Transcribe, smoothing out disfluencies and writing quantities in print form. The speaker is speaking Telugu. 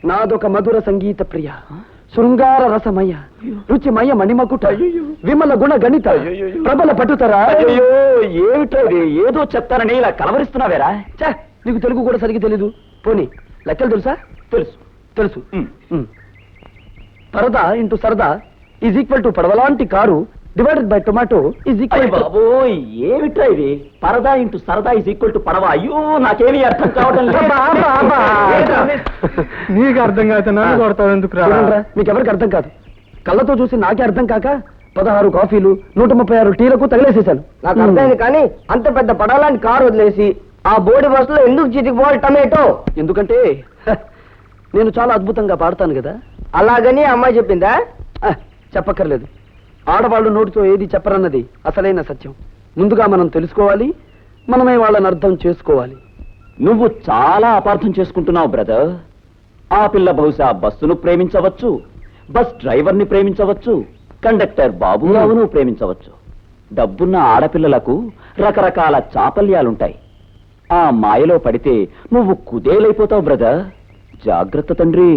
నాదొక మధుర సంగీత ప్రియ, శృంగార రసమయ, రుచిమయ మణిమకుట, విమల గుణ గణిత, ప్రబల పటుతరా. ఏమిటో ఏదో చెప్తానని ఇలా కలవరిస్తున్నావేరా? నీకు తెలుగు కూడా సరిగ్గా తెలీదు. పోనీ లెక్కలు తెలుసా? తెలుసు తెలుసు. పరదా ఇంటూ సరదా ఈజ్ ఈక్వల్ టు పడవలాంటి car divided by tomato is equal. బాబోయ్, ఏమిట్రా ఇది? పరదా ఇంటూ సరదా ఈజ్ ఈక్వల్ టు పడవ. అయ్యో, నాకేమీ అర్థం కావడం లేదు. నీకు అర్థం కాదు, నన్ను కొడతావు ఎందుకు రా? మీకెవరికి అర్థం కాదు. కళ్ళతో చూసి నాకే అర్థం కాక 16 కాఫీలు 136 టీలకు తగిలేసేశాను. నాకు అర్థమైంది, కానీ అంత పెద్ద పడవలాంటి కారు వదిలేసి ఆ బోర్డు బస్సులో ఎందుకు చితికిపోవాలి టమాటో? ఎందుకంటే నేను చాలా అద్భుతంగా పాడతాను కదా. అలాగని అమ్మాయి చెప్పిందా? చెప్పక్కర్లేదు. ఆడవాళ్ళు నోటితో ఏది చెప్పరన్నది అసలైన సత్యం. ముందుగా మనం తెలుసుకోవాలి, మనమే వాళ్ళని అర్థం చేసుకోవాలి. నువ్వు చాలా అపార్థం చేసుకుంటున్నావు బ్రదర్. ఆ పిల్ల బహుశా బస్సును ప్రేమించవచ్చు, బస్ డ్రైవర్ని ప్రేమించవచ్చు, కండక్టర్ బాబురావును ప్రేమించవచ్చు. డబ్బున్న ఆడపిల్లలకు రకరకాల చాపల్యాలుంటాయి. ఆ మాయలో పడితే నువ్వు కుదేలైపోతావు బ్రదర్. జాగ్రత్త తండ్రి.